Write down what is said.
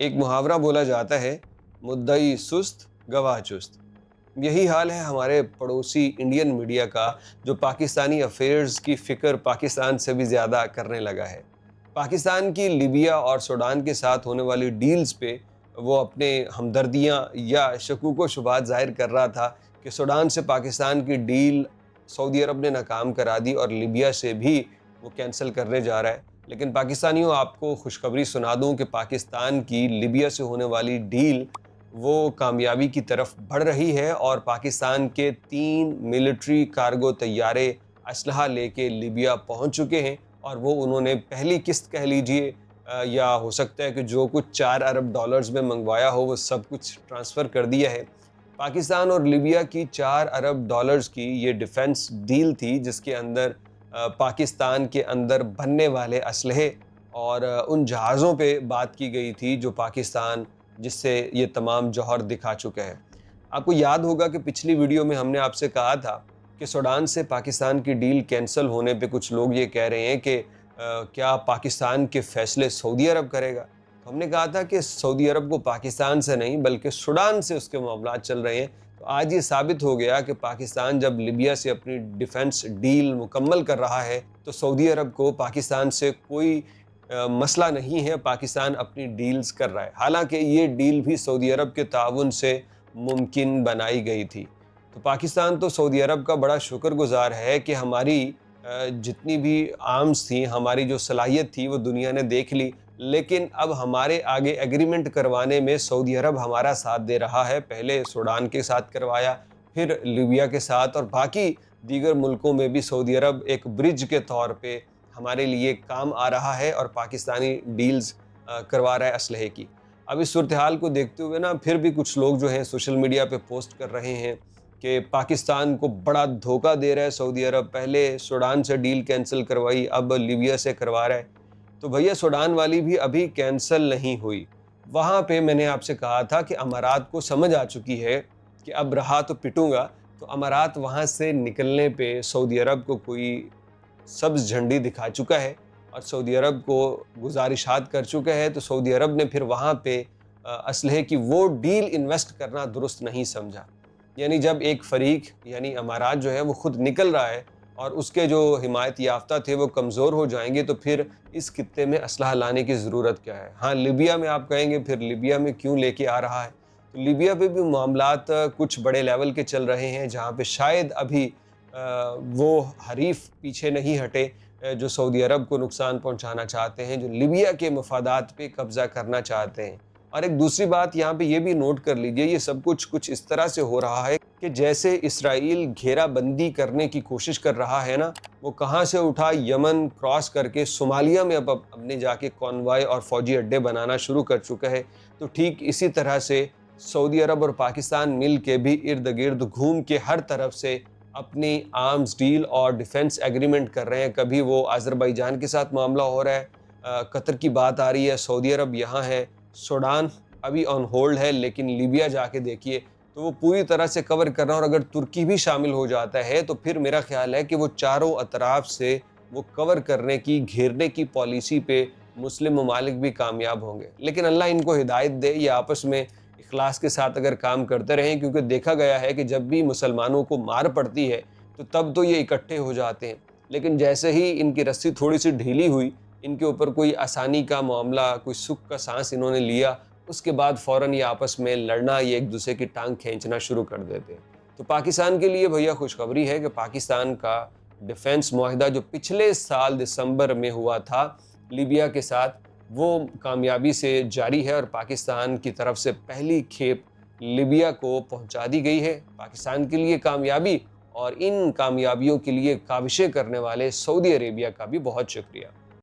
ایک محاورہ بولا جاتا ہے، مدعی سست گواہ چست۔ یہی حال ہے ہمارے پڑوسی انڈین میڈیا کا، جو پاکستانی افیئرز کی فکر پاکستان سے بھی زیادہ کرنے لگا ہے۔ پاکستان کی لیبیا اور سوڈان کے ساتھ ہونے والی ڈیلز پہ وہ اپنے ہمدردیاں یا شکوک و شبہات ظاہر کر رہا تھا کہ سوڈان سے پاکستان کی ڈیل سعودی عرب نے ناکام کرا دی اور لیبیا سے بھی وہ کینسل کرنے جا رہا ہے۔ لیکن پاکستانیوں، آپ کو خوشخبری سنا دوں کہ پاکستان کی لیبیا سے ہونے والی ڈیل وہ کامیابی کی طرف بڑھ رہی ہے، اور پاکستان کے 3 ملٹری کارگو طیارے اسلحہ لے کے لیبیا پہنچ چکے ہیں، اور وہ انہوں نے پہلی قسط کہہ لیجئے یا ہو سکتا ہے کہ جو کچھ 4 ارب ڈالرز میں منگوایا ہو وہ سب کچھ ٹرانسفر کر دیا ہے۔ پاکستان اور لیبیا کی 4 ارب ڈالرز کی یہ ڈیفنس ڈیل تھی، جس کے اندر پاکستان کے اندر بننے والے اسلحے اور ان جہازوں پہ بات کی گئی تھی جو پاکستان جس سے یہ تمام جوہر دکھا چکا ہے۔ آپ کو یاد ہوگا کہ پچھلی ویڈیو میں ہم نے آپ سے کہا تھا کہ سوڈان سے پاکستان کی ڈیل کینسل ہونے پہ کچھ لوگ یہ کہہ رہے ہیں کہ کیا پاکستان کے فیصلے سعودی عرب کرے گا؟ ہم نے کہا تھا کہ سعودی عرب کو پاکستان سے نہیں بلکہ سوڈان سے اس کے معاملات چل رہے ہیں۔ تو آج یہ ثابت ہو گیا کہ پاکستان جب لیبیا سے اپنی ڈیفنس ڈیل مکمل کر رہا ہے تو سعودی عرب کو پاکستان سے کوئی مسئلہ نہیں ہے، پاکستان اپنی ڈیلز کر رہا ہے، حالانکہ یہ ڈیل بھی سعودی عرب کے تعاون سے ممکن بنائی گئی تھی۔ تو پاکستان تو سعودی عرب کا بڑا شکر گزار ہے کہ ہماری جتنی بھی آرمز تھیں، ہماری جو صلاحیت تھی وہ دنیا نے دیکھ لی، لیکن اب ہمارے آگے ایگریمنٹ کروانے میں سعودی عرب ہمارا ساتھ دے رہا ہے۔ پہلے سوڈان کے ساتھ کروایا، پھر لیبیا کے ساتھ، اور باقی دیگر ملکوں میں بھی سعودی عرب ایک برج کے طور پہ ہمارے لیے کام آ رہا ہے اور پاکستانی ڈیلز کروا رہا ہے اسلحے کی۔ اب اس صورتحال کو دیکھتے ہوئے پھر بھی کچھ لوگ جو ہیں سوشل میڈیا پہ پوسٹ کر رہے ہیں کہ پاکستان کو بڑا دھوکہ دے رہا ہے سعودی عرب، پہلے سوڈان سے ڈیل کینسل کروائی، اب لیبیا سے کروا رہا ہے۔ تو بھیا سوڈان والی بھی ابھی کینسل نہیں ہوئی۔ وہاں پہ میں نے آپ سے کہا تھا کہ امارات کو سمجھ آ چکی ہے کہ اب رہا تو پٹوں گا، تو امارات وہاں سے نکلنے پہ سعودی عرب کو کوئی سبز جھنڈی دکھا چکا ہے اور سعودی عرب کو گزارشات کر چکا ہے۔ تو سعودی عرب نے پھر وہاں پہ اسلحے کی وہ ڈیل انویسٹ کرنا درست نہیں سمجھا۔ یعنی جب ایک فریق یعنی امارات جو ہے وہ خود نکل رہا ہے اور اس کے جو حمایت یافتہ تھے وہ کمزور ہو جائیں گے، تو پھر اس خطے میں اسلحہ لانے کی ضرورت کیا ہے؟ ہاں، لیبیا میں آپ کہیں گے پھر لیبیا میں کیوں لے کے آ رہا ہے؟ تو لیبیا پہ بھی معاملات کچھ بڑے لیول کے چل رہے ہیں، جہاں پہ شاید ابھی وہ حریف پیچھے نہیں ہٹے جو سعودی عرب کو نقصان پہنچانا چاہتے ہیں، جو لیبیا کے مفادات پہ قبضہ کرنا چاہتے ہیں۔ اور ایک دوسری بات یہاں پہ یہ بھی نوٹ کر لیجئے، یہ سب کچھ اس طرح سے ہو رہا ہے کہ جیسے اسرائیل گھیرا بندی کرنے کی کوشش کر رہا ہے وہ کہاں سے اٹھا، یمن کراس کر کے صومالیہ میں اب اپنے جا کے کانوائے اور فوجی اڈے بنانا شروع کر چکا ہے۔ تو ٹھیک اسی طرح سے سعودی عرب اور پاکستان مل کے بھی ارد گرد گھوم کے ہر طرف سے اپنی آرمز ڈیل اور ڈیفنس ایگریمنٹ کر رہے ہیں۔ کبھی وہ آذربائیجان کے ساتھ معاملہ ہو رہا ہے، قطر کی بات آ رہی ہے، سعودی عرب یہاں ہے، سوڈان ابھی آن ہولڈ ہے، لیکن لیبیا جا کے دیکھیے تو وہ پوری طرح سے کور کرنا، اور اگر ترکی بھی شامل ہو جاتا ہے تو پھر میرا خیال ہے کہ وہ چاروں اطراف سے وہ کور کرنے کی، گھیرنے کی پالیسی پہ مسلم ممالک بھی کامیاب ہوں گے۔ لیکن اللہ ان کو ہدایت دے، یہ آپس میں اخلاص کے ساتھ اگر کام کرتے رہیں، کیونکہ دیکھا گیا ہے کہ جب بھی مسلمانوں کو مار پڑتی ہے تو تب تو یہ اکٹھے ہو جاتے ہیں، لیکن جیسے ہی ان کی رسی تھوڑی سی ڈھیلی ہوئی، ان کے اوپر کوئی آسانی کا معاملہ، کوئی سکھ کا سانس انہوں نے لیا، اس کے بعد فوراً یہ آپس میں لڑنا، یہ ایک دوسرے کی ٹانگ کھینچنا شروع کر دیتے ہیں۔ تو پاکستان کے لیے بھیا خوشخبری ہے کہ پاکستان کا ڈیفنس معاہدہ جو پچھلے سال دسمبر میں ہوا تھا لیبیا کے ساتھ، وہ کامیابی سے جاری ہے، اور پاکستان کی طرف سے پہلی کھیپ لیبیا کو پہنچا دی گئی ہے۔ پاکستان کے لیے کامیابی، اور ان کامیابیوں کے لیے کاوشیں کرنے والے سعودی عربیہ کا بھی بہت شکریہ۔